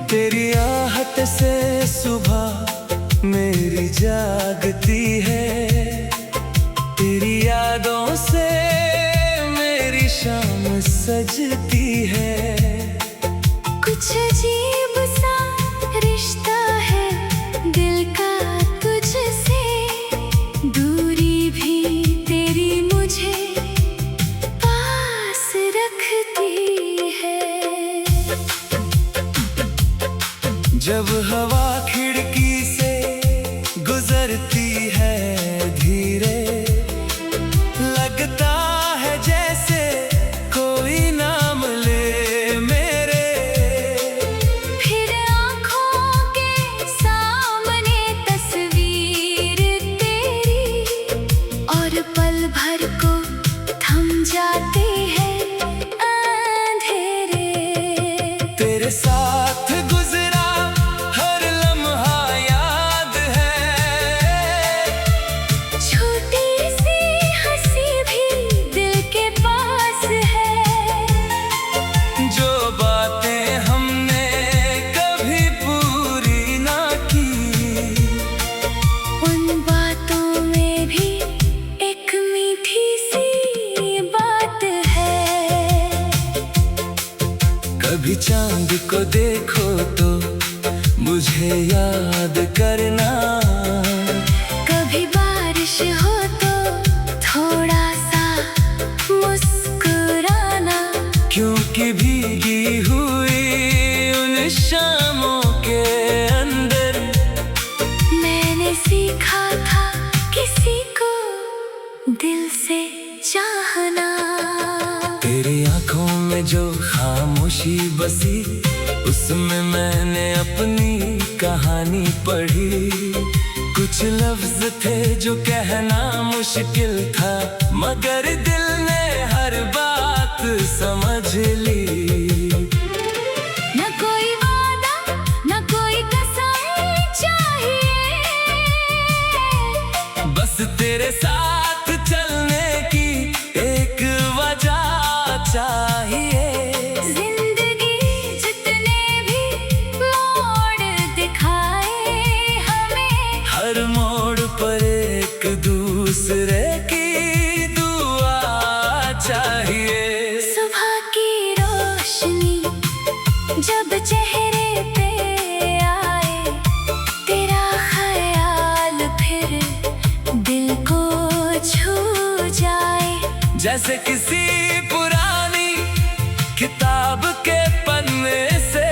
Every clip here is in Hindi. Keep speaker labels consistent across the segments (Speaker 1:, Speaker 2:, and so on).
Speaker 1: तेरी आहट से सुबह मेरी जागती है, तेरी यादों से मेरी शाम सजती है।
Speaker 2: कुछ अजीब सा रिश्ता है दिल का तुझसे, दूरी भी तेरी मुझे पास रखती है।
Speaker 1: जब हवा खिड़की से गुजरती है धीरे, लगता है जैसे कोई नाम ले मेरे।
Speaker 2: फिर आँखों के सामने तस्वीर तेरी, और पल भर को थम जाते हैं अंधेरे।
Speaker 1: तेरे साथ गुजरा हर लम्हा याद है,
Speaker 2: छोटी सी हंसी भी दिल के पास है।
Speaker 1: जो बातें हमने कभी पूरी ना की,
Speaker 2: उन बातों में भी एक मीठी सी बात है।
Speaker 1: कभी चांद को देखो तो मुझे याद करना,
Speaker 2: कभी बारिश हो तो थोड़ा सा मुस्कुराना,
Speaker 1: क्योंकि भीगी हुई उन शामों के अंदर
Speaker 2: मैंने सीखा था किसी को दिल से चाहना।
Speaker 1: तेरी आंखों में जो खामोशी बसी, उसमें मैंने अपनी कहानी पढ़ी। कुछ लफ्ज थे जो कहना मुश्किल था, मगर दिल ने हर बात समझ ली।
Speaker 2: न कोई वादा न कोई कसम चाहिए,
Speaker 1: बस तेरे साथ चलने की एक वजह चाहिए।
Speaker 2: जिंदगी जितने भी मोड़ दिखाए हमें,
Speaker 1: हर मोड़ पर एक दूसरे की दुआ चाहिए।
Speaker 2: सुबह की रोशनी जब चेहरे पे आए, तेरा ख्याल फिर दिल को छू जाए।
Speaker 1: जैसे किसी पुरानी किताब के पन्ने से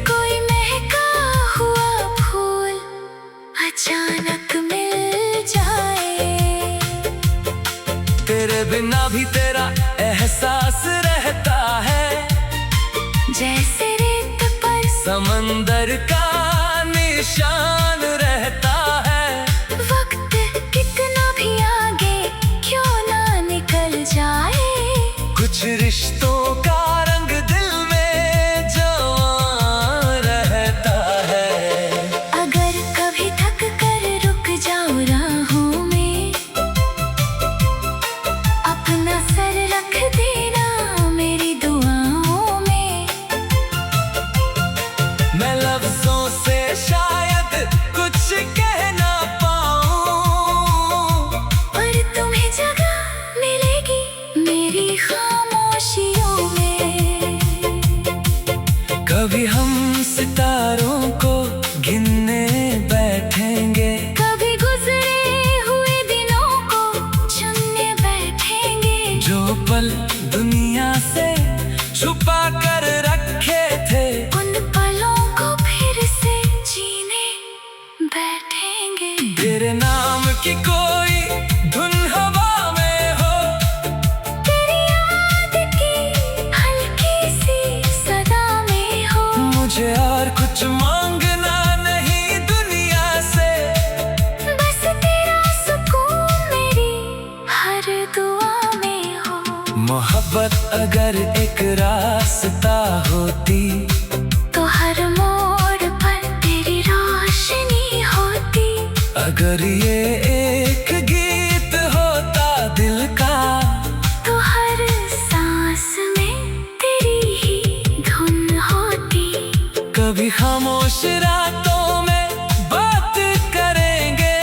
Speaker 2: कोई महका हुआ फूल अचानक मिल जाए।
Speaker 1: तेरे बिना भी तेरा एहसास रहता है,
Speaker 2: जैसे रेत पर
Speaker 1: समंदर का निशान रहता है।
Speaker 2: वक्त कितना भी आगे क्यों ना निकल जाए,
Speaker 1: कुछ रिश्तों का रंग दिल में जवां रहता है।
Speaker 2: अगर कभी थक कर रुक जाऊं राहों में, अपना सर रख देना मेरी दुआओं में।
Speaker 1: मैं लफ्जों से शायद कुछ कह ना पाऊं,
Speaker 2: पर तुम्हें जगह मिलेगी मेरी खामोशियों में।
Speaker 1: कभी हम सितारों को गिनने बैठेंगे,
Speaker 2: कभी गुजरे हुए दिनों को चुनने बैठेंगे।
Speaker 1: जो पल दुनिया से छुपा कर रखे थे,
Speaker 2: उन पलों को फिर से जीने बैठेंगे।
Speaker 1: तेरे नाम की कोई धुन हवा में हो,
Speaker 2: तेरी याद की हल्की सी सदा में हो।
Speaker 1: मुझे और कुछ मांगना नहीं दुनिया से,
Speaker 2: बस तेरा सुकून मेरी हर दुआ में हो।
Speaker 1: मोहब्बत अगर एक रास्ता होती,
Speaker 2: तो हर मोड़ पर तेरी रोशनी होती।
Speaker 1: अगर ये एक गीत होता दिल का,
Speaker 2: तो हर सांस में तेरी ही धुन होती।
Speaker 1: कभी कभी खामोश रातों में बात करेंगे,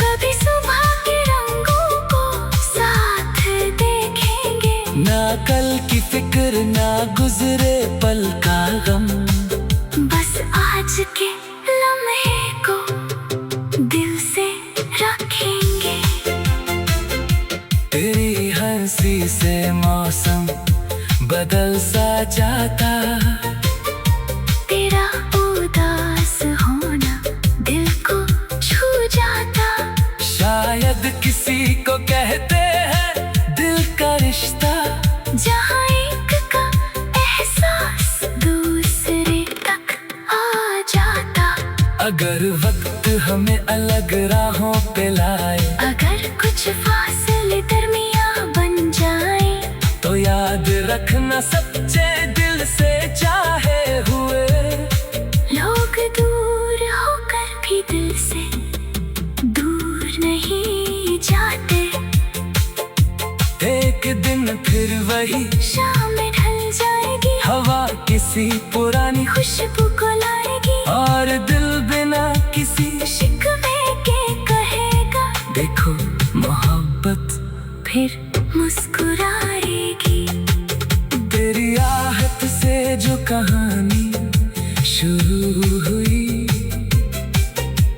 Speaker 2: कभी सुबह के रंगों को साथ देखेंगे।
Speaker 1: ना कल की फिक्र ना गुजरे पल का गम,
Speaker 2: बस आज के लम्हे को दिल से रखेंगे।
Speaker 1: तेरी हंसी से मौसम बदल सा जाता,
Speaker 2: तेरा उदास होना दिल को छू जाता।
Speaker 1: शायद किसी को कहते हैं दिल का रिश्ता,
Speaker 2: जहाँ एक का एहसास दूसरे तक आ जाता।
Speaker 1: अगर वक्त हमें अलग राहों पे लाए,
Speaker 2: अगर कुछ फासले दरमियां बन जाए,
Speaker 1: तो याद रखना सच्चे दिल से चाहे हुए
Speaker 2: लोग दूर होकर भी दिल से दूर नहीं जाते।
Speaker 1: एक दिन फिर वही
Speaker 2: शाम ढल जाएगी,
Speaker 1: हवा किसी पुरानी
Speaker 2: खुशबू को लाएगी,
Speaker 1: और दिल बिना किसी
Speaker 2: शिकवे के कहेगा
Speaker 1: देखो मोहब्बत
Speaker 2: फिर मुस्कुराएगी।
Speaker 1: तेरी आहट से जो कहानी शुरू हुई,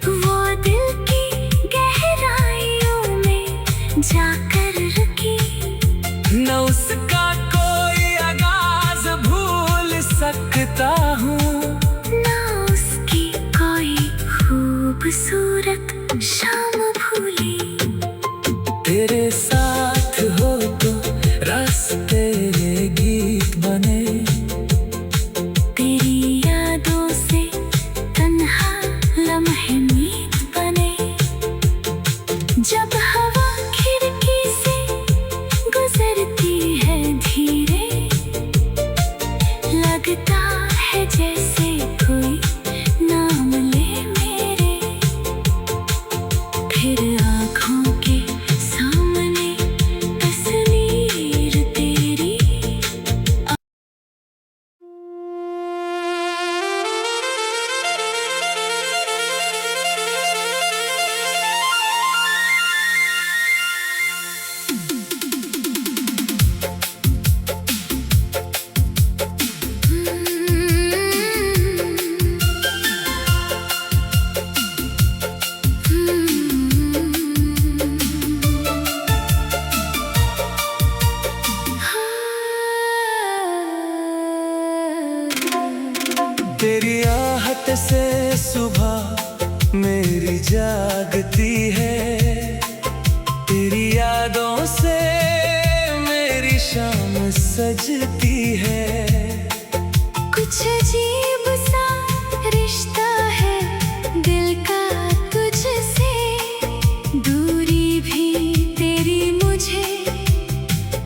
Speaker 2: वो दिल की गहराइयों में जाकर रुकी।
Speaker 1: न उसका कोई आगाज भूल सकता हूँ,
Speaker 2: ना उसकी कोई खूबसूरत शाम भूली।
Speaker 1: तेरे साथ हो तो रास्ते गीत बने,
Speaker 2: तेरी यादों से तन्हा लम्हे मीत बने। जब हवा खिड़की से गुजरती है धीरे, लगता है जैसे कोई नाम ले मेरे। फिर आँखों के सामने तस्वीर तेरी।
Speaker 1: तेरी आहट से सुबह मेरी जागती है, तेरी यादों से मेरी शाम सजती है।
Speaker 2: कुछ अजीब सा रिश्ता है दिल का तुझसे, दूरी भी तेरी मुझे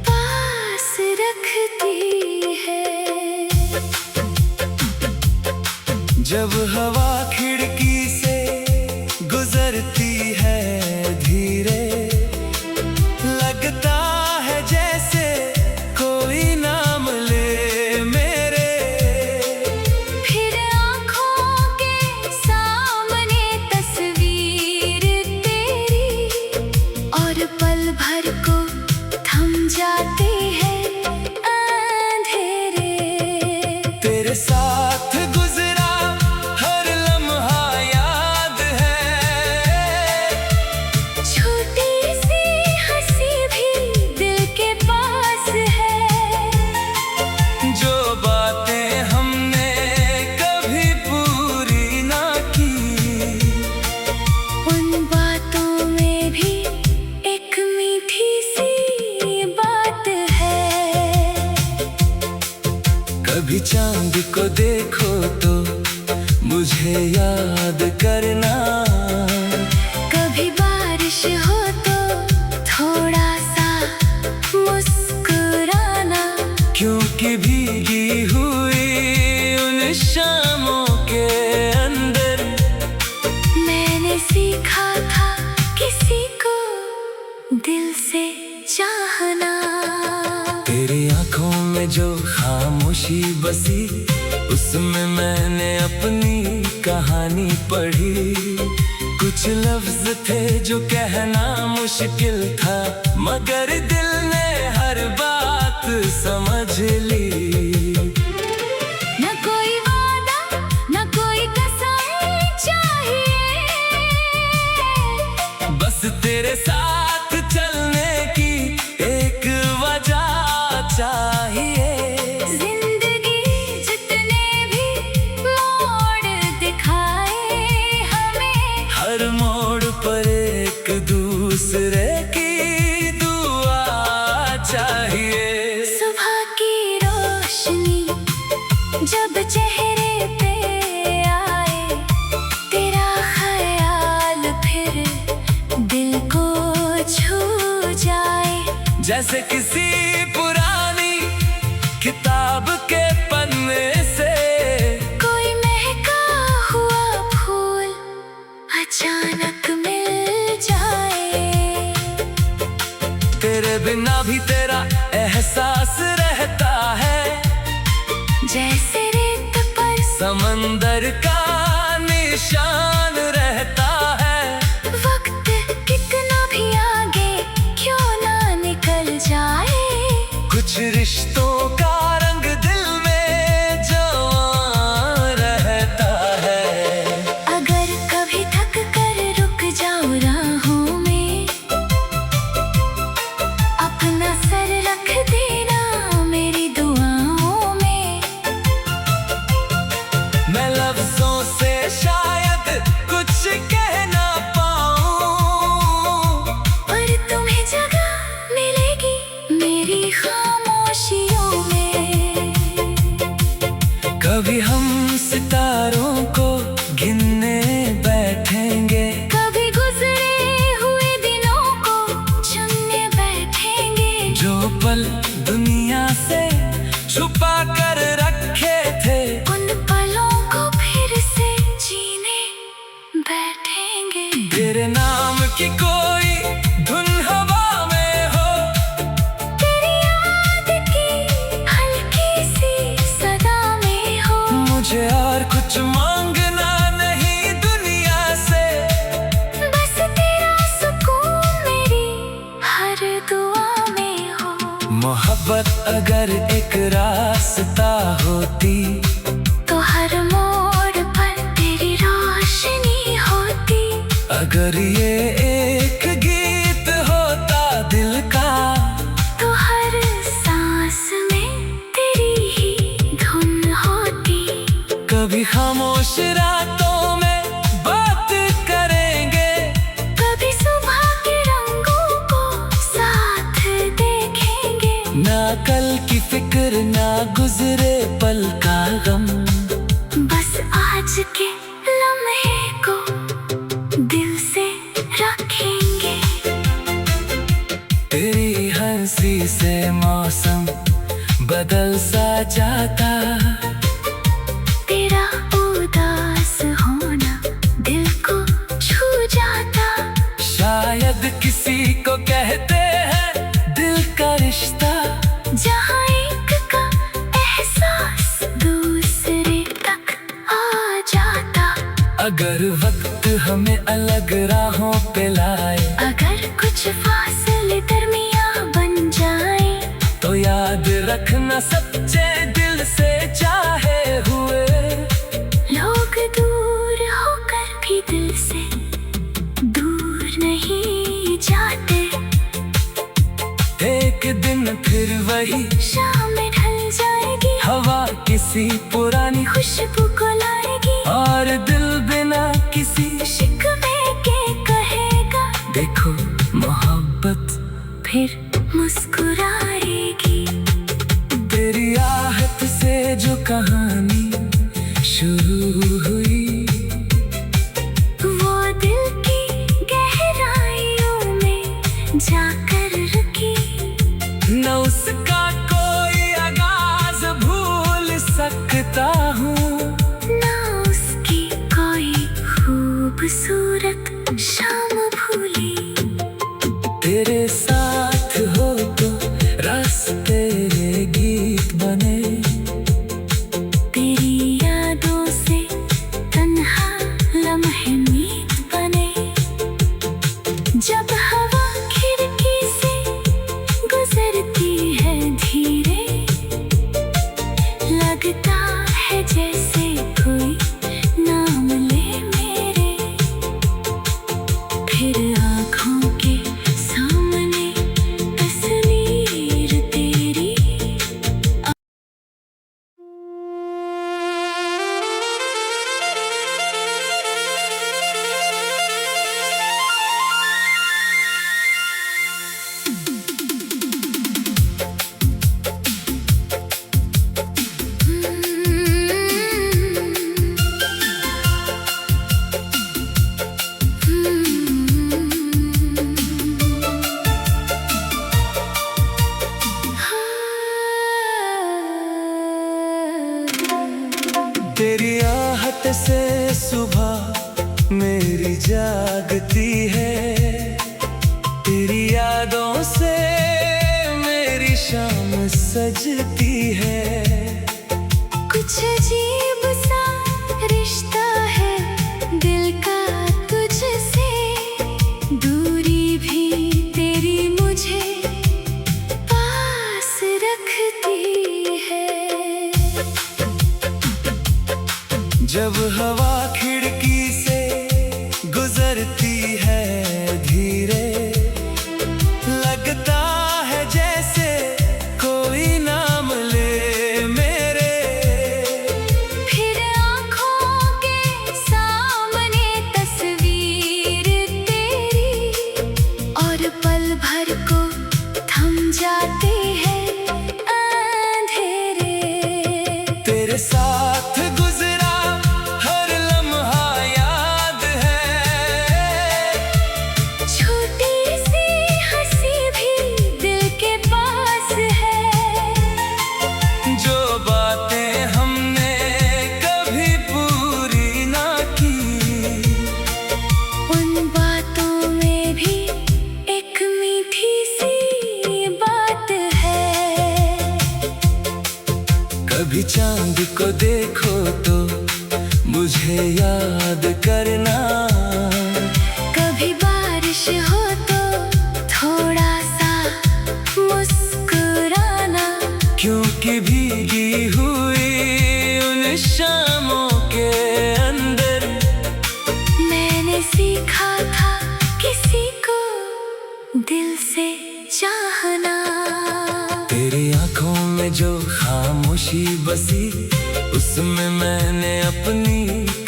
Speaker 2: पास रखती है।
Speaker 1: जब हवा खिड़की से गुजरती है धीरे, लगता है जैसे कोई नाम ले मेरे।
Speaker 2: फिर आँखों के सामने तस्वीर तेरी, और पल भर को थम जाते हैं अंधेरे।
Speaker 1: तेरे साथ गुजरा हर लम्हा याद है,
Speaker 2: छोटी सी हंसी भी दिल के पास है।
Speaker 1: जो बातें हमने कभी पूरी ना की,
Speaker 2: उन बातों में भी एक मीठी सी बात है।
Speaker 1: कभी चांद को देखो तो मुझे याद करना,
Speaker 2: कभी बारिश हो तो थोड़ा सा मुस्कुराना।
Speaker 1: क्योंकि भीगी हुई उन शामों के अंदर
Speaker 2: मैंने सीखा था किसी को दिल से चाहना।
Speaker 1: तेरी आंखों में जो खामोशी बसी, उसमें मैंने अपनी कहानी पढ़ी। कुछ लफ्ज थे जो कहना मुश्किल था, मगर दिल ने हर बात समझ ली।
Speaker 2: न कोई वादा न कोई कसम चाहिए,
Speaker 1: बस तेरे साथ चलने की एक वजह चाहिए।
Speaker 2: जिंदगी जितने भी मोड़ दिखाए हमें,
Speaker 1: हर मोड़ पर एक दूसरे की दुआ चाहिए।
Speaker 2: सुबह की रोशनी जब चेहरे पे आए, तेरा ख्याल फिर दिल को छू जाए।
Speaker 1: जैसे किसी पुरानी किताब के पन्ने से
Speaker 2: कोई महका हुआ फूल अचानक मिल जाए।
Speaker 1: तेरे बिना भी तेरा एहसास रहता है,
Speaker 2: जैसे रेत पर
Speaker 1: समंदर का निशान रहता है।
Speaker 2: वक्त कितना भी आगे क्यों ना निकल जाए,
Speaker 1: कुछ रिश्तों का रंग दिल में जवां रहता है।
Speaker 2: अगर कभी थक कर रुक जाऊं राहों में, अपना सर रख देना मेरी दुआओं में।
Speaker 1: मैं लफ्जों से शायद कुछ कह ना पाऊं,
Speaker 2: पर तुम्हें जगह मिलेगी मेरी खामोशियों में।
Speaker 1: कभी हम सितारों को गिनने बैठेंगे,
Speaker 2: कभी गुजरे हुए दिनों को चुनने बैठेंगे।
Speaker 1: जो पल दुनिया से छुपा कर रखे थे,
Speaker 2: उन पलों को फिर से जीने बैठेंगे।
Speaker 1: तेरे नाम की कोई धुन हवा में हो,
Speaker 2: तेरी याद की हल्की सी सदा में हो।
Speaker 1: मुझे और कुछ मांगना नहीं दुनिया से,
Speaker 2: बस तेरा सुकून मेरी हर दुआ में हो।
Speaker 1: मोहब्बत अगर एक रास्ता होती,
Speaker 2: तो हर मोड़ पर तेरी रोशनी होती।
Speaker 1: अगर ये एक गीत होता दिल का,
Speaker 2: तो हर सांस में तेरी ही धुन होती।
Speaker 1: कभी खामोश रातों में बात करेंगे,
Speaker 2: कभी सुबह के रंगों को साथ देखेंगे।
Speaker 1: ना कल की फिक्र ना गुजरे पल का गम,
Speaker 2: बस आज के लम्हे को दिल से रखेंगे।
Speaker 1: तेरी हंसी से मौसम बदल सा जाता,
Speaker 2: तेरा उदास होना दिल को छू जाता।
Speaker 1: शायद किसी को कहते हैं दिल का रिश्ता,
Speaker 2: जहाँ एक का एहसास दूसरे तक आ जाता।
Speaker 1: अगर वक्त हमें अलग राहों पे लाए,
Speaker 2: अगर कुछ फासले दरमियां बन जाए,
Speaker 1: तो याद रखना सच्चे दिल से चाहे हुए
Speaker 2: लोग दूर होकर भी दिल से दूर नहीं जाते।
Speaker 1: एक दिन फिर वही
Speaker 2: शाम ढल जाएगी,
Speaker 1: हवा किसी पुरानी
Speaker 2: खुशबू को लाएगी।
Speaker 1: और दिल बिना किसी
Speaker 2: शिकवे के कहेगा,
Speaker 1: देखो मोहब्बत
Speaker 2: फिर मुस्कुराएगी।
Speaker 1: तेरी आहट से जो कहानी शुरू हुई,
Speaker 2: वो दिल की गहराइयों में जाकर रुकी।
Speaker 1: न उसका कोई आगाज भूल सकता हूँ,
Speaker 2: ना उसकी कोई खूबसूरत शाम भूली।
Speaker 1: तेरे साथ हो तो रास्ते गीत बने,
Speaker 2: तेरी लगता है जैसे कोई नाम ले मेरे, फिर आँखों के सामने तस्वीर तेरी।
Speaker 1: तेरी आहट से सुबह मेरी जागती है, तेरी यादों से मेरी शाम सजती है।
Speaker 2: कुछ अजीब सा रिश्ता है दिल का तुझसे, दूरी भी तेरी मुझे पास रखती है।
Speaker 1: जब हवा खिड़की से गुजरती है धीरे, लगता है जैसे कोई नाम ले मेरे,
Speaker 2: फिर आँखों के सामने तस्वीर तेरी, और पल भर को थम जाते हैं अंधेरे।
Speaker 1: तेरे साथ गुजरा हर लम्हा याद है,
Speaker 2: छोटी सी हंसी भी दिल के पास है।
Speaker 1: जो बातें हमने कभी पूरी ना की,
Speaker 2: उन बातों में भी एक मीठी सी बात है।
Speaker 1: कभी चांद को देखो तो मुझे याद करना,
Speaker 2: कभी बारिश हो तो थोड़ा सा मुस्कुराना,
Speaker 1: क्योंकि भीगी हुई उन शामों के अंदर
Speaker 2: मैंने सीखा था किसी को दिल से चाहना।
Speaker 1: तेरी आंखों में जो खामोशी बसी, उसमें मैंने अपनी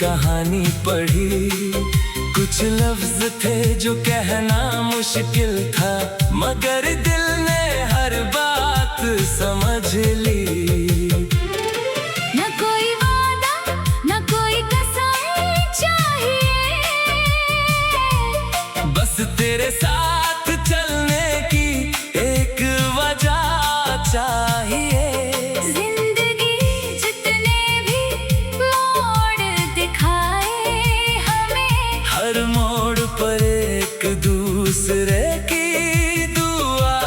Speaker 1: कहानी पढ़ी। कुछ लफ्ज थे जो कहना मुश्किल था, मगर दिल ने हर बात समझ ली।
Speaker 2: न कोई वादा न कोई कसम चाहिए,
Speaker 1: बस तेरे साथ चलने की एक वजह चाहिए।
Speaker 2: जिंदगी जितने भी मोड़ दिखाए हमें,
Speaker 1: हर मोड़ पर एक दूसरे की दुआ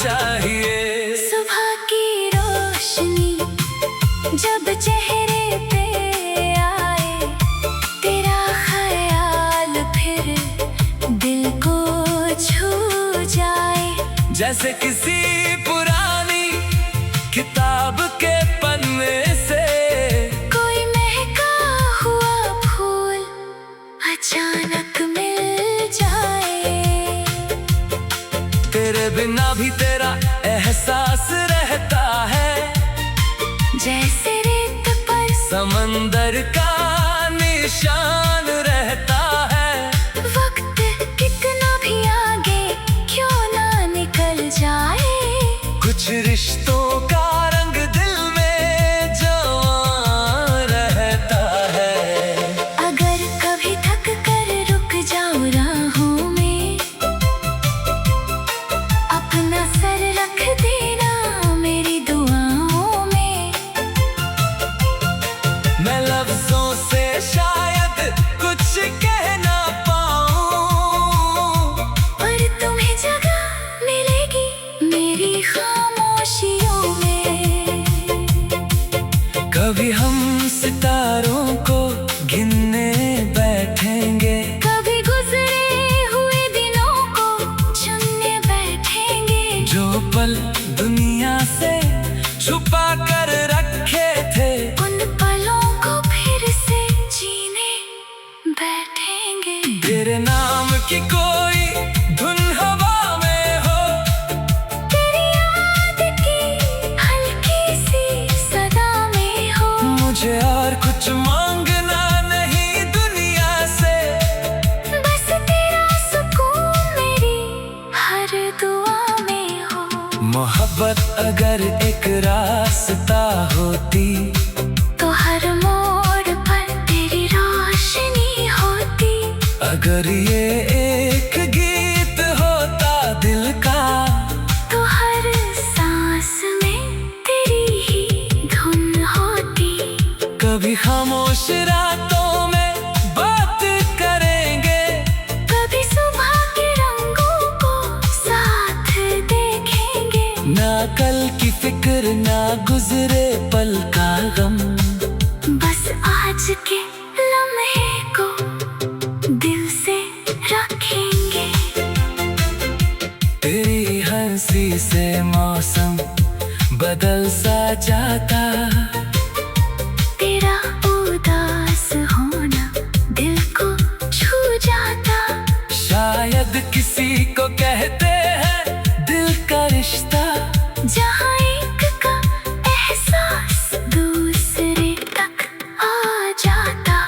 Speaker 1: चाहिए।
Speaker 2: सुबह की रोशनी जब चेहरे पे आए, तेरा ख्याल फिर दिल को छू जाए।
Speaker 1: जैसे किसी पुरानी किताब के पन्ने से
Speaker 2: कोई महका हुआ फूल अचानक मिल जाए।
Speaker 1: तेरे बिना भी तेरा एहसास रहता है,
Speaker 2: जैसे रेत पर
Speaker 1: समंदर का निशान रहता है।
Speaker 2: वक्त कितना भी आगे क्यों ना निकल जाए,
Speaker 1: कुछ रिश्तों का रंग दिल में जवां रहता है।
Speaker 2: अगर कभी थक कर रुक जाऊं राहों में, अपना सर रख देना मेरी दुआओं में।
Speaker 1: मैं लफ्जों से शायद कुछ कह ना पाऊं,
Speaker 2: पर तुम्हें जगह मिलेगी मेरी खामोशियों में।
Speaker 1: कभी हम सितारों को गिनने बैठेंगे,
Speaker 2: कभी गुजरे हुए दिनों को चुनने बैठेंगे,
Speaker 1: जो पल दुनिया से छुपा कर रखे मोहब्बत अगर एक रास्ता होती,
Speaker 2: तो हर मोड़ पर तेरी रोशनी होती।
Speaker 1: अगर ये एक गीत होता दिल का,
Speaker 2: तो हर सांस में तेरी ही धुन होती।
Speaker 1: कभी खामोश रातों में बात करेंगे,
Speaker 2: कभी सुबह के रंगों को साथ देखेंगे।
Speaker 1: ना कल की फिक्र ना गुजरे पल का गम,
Speaker 2: बस आज के लम्हे को दिल से रखेंगे।
Speaker 1: तेरी हंसी से मौसम बदल सा जाता,
Speaker 2: तेरा उदास होना दिल को छू जाता।
Speaker 1: शायद किसी को कहते हैं दिल का रिश्ता,
Speaker 2: जहाँ एक का एहसास दूसरे तक आ जाता।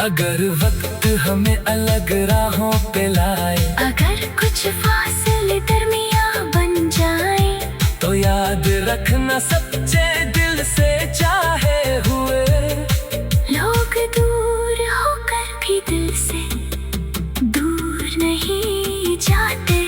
Speaker 1: अगर वक्त हमें अलग राहों पे लाए,
Speaker 2: अगर कुछ फासले दरमियां बन जाए,
Speaker 1: तो याद रखना सच्चे दिल से चाहे हुए
Speaker 2: लोग दूर होकर भी दिल से दूर नहीं जाते।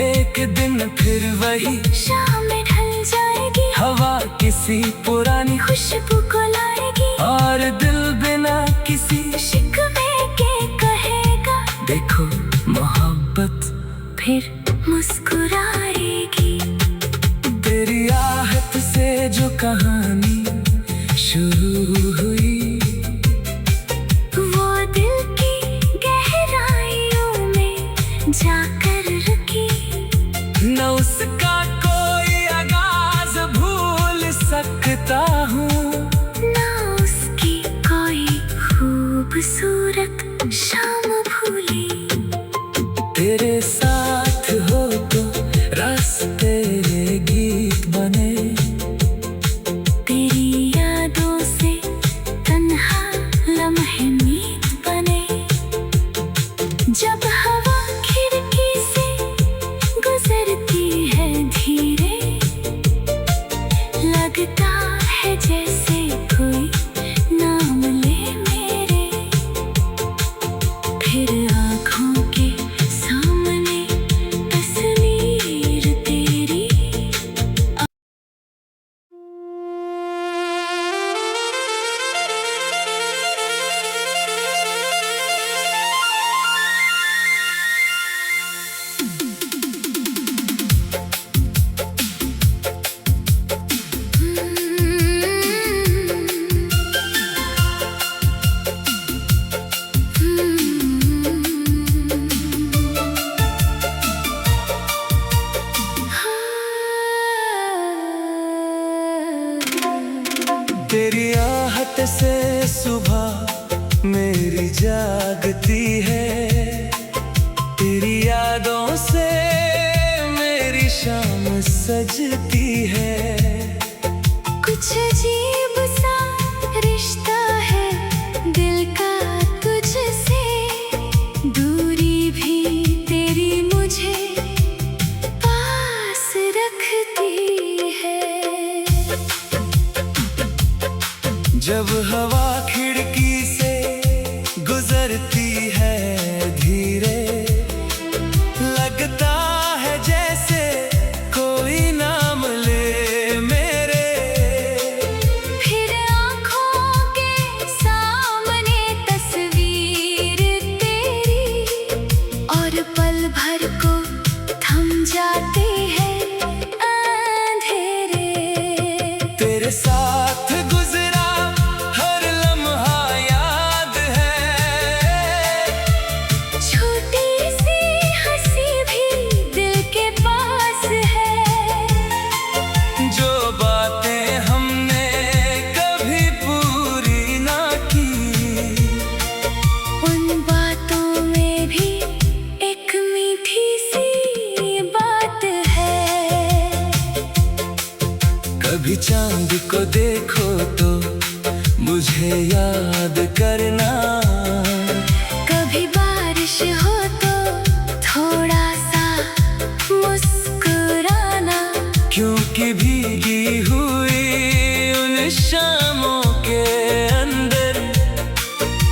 Speaker 1: एक दिन फिर वही
Speaker 2: शाम ढल जाएगी,
Speaker 1: हवा किसी पुरानी
Speaker 2: खुशबू को लाएगी,
Speaker 1: और दिल बिना किसी
Speaker 2: शिकवे के कहेगा
Speaker 1: देखो मोहब्बत
Speaker 2: फिर मुस्कुराएगी।
Speaker 1: तेरी आहट से जो कहानी शुरू हुई,
Speaker 2: वो दिल की गहराइयों में जाकर रुकी।
Speaker 1: न उसका कोई आगाज भूल सकता हूँ,
Speaker 2: ना उसकी कोई खूबसूरत शाम भूली।
Speaker 1: तेरे साथ हो तो रास्ते गीत बने,
Speaker 2: तेरी यादों से तन्हा लम्हे नींद बने। जब हवा खिड़की से गुजरती है धीरे, लगता है जैसे कोई नाम ले मेरे। फिर आँखों के सामने तस्वीर तेरी।
Speaker 1: तेरी आहट से सुबह मेरी जागती है, तेरी यादों से मेरी शाम सजती है।
Speaker 2: कुछ अजीब सा रिश्ता है दिल का तुझसे, दूरी भी तेरी मुझे पास रखती है।
Speaker 1: जब हवा खिड़की से गुजरती है धीरे, लगता है जैसे कोई नाम ले मेरे।
Speaker 2: फिर आँखों के सामने तस्वीर तेरी, और पल भर को थम जाते हैं अंधेरे।
Speaker 1: तेरे साथ गुजरा हर लम्हा याद है,
Speaker 2: छोटी सी हंसी भी दिल के पास है।
Speaker 1: जो बातें हमने कभी पूरी ना की,
Speaker 2: उन बातों में भी एक मीठी सी बात है।
Speaker 1: कभी चांद को देखो तो मुझे याद करना,
Speaker 2: कभी बारिश हो तो थोड़ा सा मुस्कुराना।
Speaker 1: अपनी भीगी हुई उन शामों के अंदर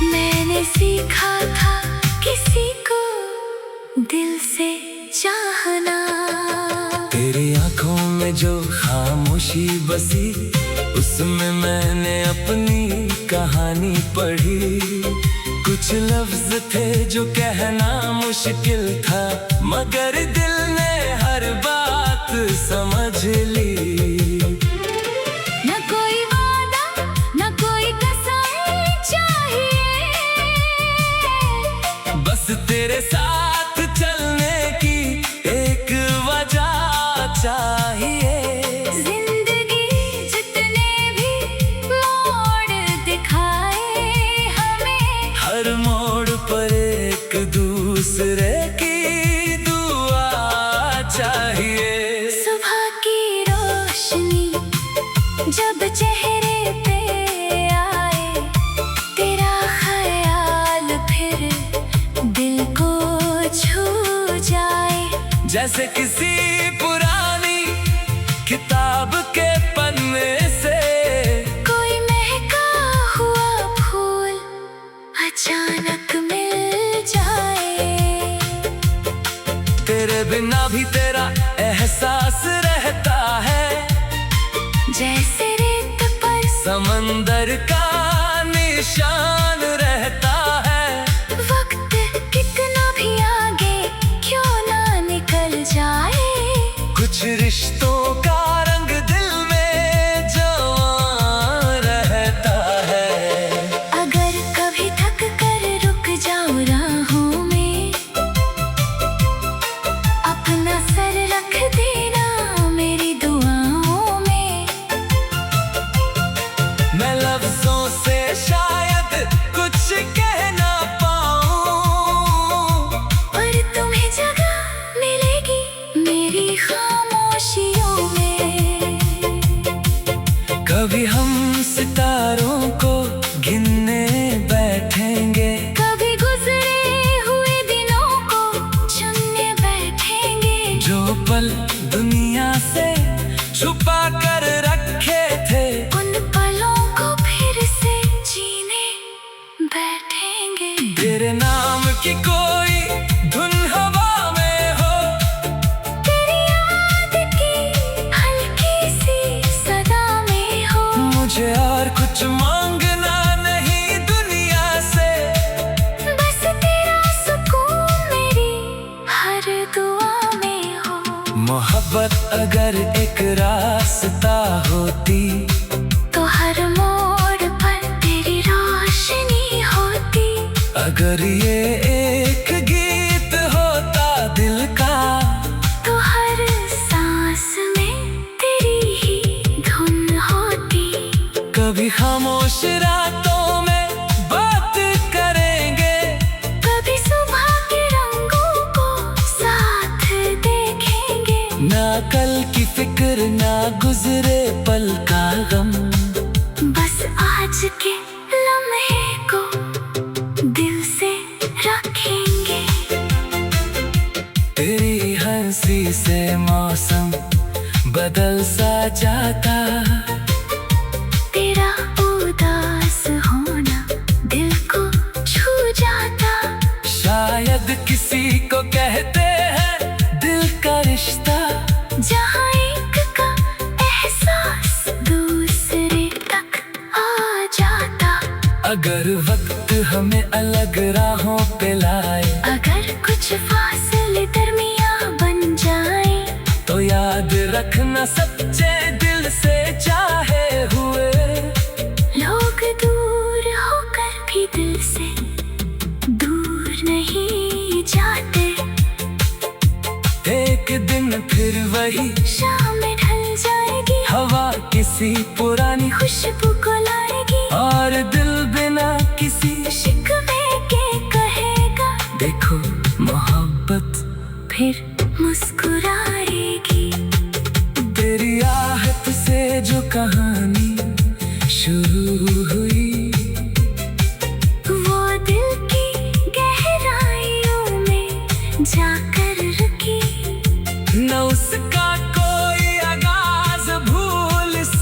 Speaker 2: मैंने सीखा था किसी को दिल से चाहना।
Speaker 1: तेरी आंखों में जो खामोशी बसी, उसमें मैंने अपनी कहानी पढ़ी। कुछ लफ्ज थे जो कहना मुश्किल था, मगर दिल ने हर बात समझ ली।
Speaker 2: न कोई वादा न कोई कसम चाहिए,
Speaker 1: बस तेरे साथ चलने की एक वजह चाहिए।
Speaker 2: जिंदगी जितने भी मोड़ दिखाए हमें,
Speaker 1: हर मोड़ पर एक दूसरे की दुआ चाहिए।
Speaker 2: सुबह की रोशनी जब चेहरे पे आए, तेरा ख्याल फिर दिल को छू जाए।
Speaker 1: जैसे किसी पुरानी किताब के पन्ने से
Speaker 2: कोई महका हुआ फूल अचानक मिल जाए।
Speaker 1: तेरे बिना भी तेरा एहसास रहता है,
Speaker 2: जैसे रेत पर
Speaker 1: समंदर का निशान रहता है।
Speaker 2: वक्त कितना भी आगे क्यों ना निकल जाए,
Speaker 1: कुछ रिश्तों का रंग दिल में जवां रहता है।
Speaker 2: अगर कभी थक कर रुक जाऊं राहों में, अपना सर रख देना मेरी दुआओं में।
Speaker 1: मैं लफ्जों से शायद कुछ कह ना पाऊं,
Speaker 2: पर तुम्हें जगह मिलेगी मेरी खामोशियों में।
Speaker 1: कभी हम सितारों को गिनने बैठेंगे,
Speaker 2: कभी गुजरे हुए दिनों को चुनने बैठेंगे।
Speaker 1: जो पल दुनिया से छुपा कर रखे थे,
Speaker 2: उन पलों को फिर से जीने बैठेंगे।
Speaker 1: तेरे नाम की कोई धुन हवा में हो,
Speaker 2: तेरी याद की हल्की सी सदा में हो।
Speaker 1: मुझे और कुछ मांगना नहीं दुनिया से,
Speaker 2: बस तेरा सुकून मेरी हर दुआ में हो।
Speaker 1: मोहब्बत अगर एक रास्ता होती,
Speaker 2: तो हर मोड़ पर तेरी रोशनी होती।
Speaker 1: अगर ये एक गीत होता दिल का,
Speaker 2: तो हर सांस में तेरी ही धुन होती।
Speaker 1: कभी खामोश रातों में बात करेंगे,
Speaker 2: कभी सुबह के रंगों को साथ देखेंगे।
Speaker 1: ना कल की फिक्र ना गुजरे पल का गम,
Speaker 2: बस आज के लम्हे को दिल से रखेंगे।
Speaker 1: तेरी हंसी से मौसम बदल सा जाता,
Speaker 2: तेरा उदास होना दिल को छू जाता।
Speaker 1: शायद किसी को कहते हैं दिल का रिश्ता,
Speaker 2: जहाँ एक का एहसास दूसरे तक आ जाता।
Speaker 1: अगर वक्त हमें अलग राहों पे लाए,
Speaker 2: अगर कुछ फासले दरमियां बन जाए,
Speaker 1: तो याद रखना सच्चे दिल से चाहे हुए
Speaker 2: लोग दूर होकर भी दिल से दूर नहीं जाते।
Speaker 1: एक दिन फिर वही
Speaker 2: शाम ढल जाएगी,
Speaker 1: हवा किसी पुरानी
Speaker 2: खुशबू को लाएगी।
Speaker 1: और दिल बिना किसी
Speaker 2: शिकवे के कहेगा,
Speaker 1: देखो मोहब्बत
Speaker 2: फिर मुस्कुराएगी।
Speaker 1: तेरी आहट से जो कहानी शुरू हुई,
Speaker 2: वो दिल की गहराइयों में जाकर रुकी।
Speaker 1: न उसका कोई आगाज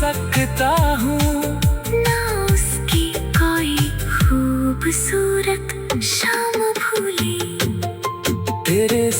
Speaker 1: सकता हूँ।
Speaker 2: ना उसकी कोई खूबसूरत शाम भूली।
Speaker 1: तेरे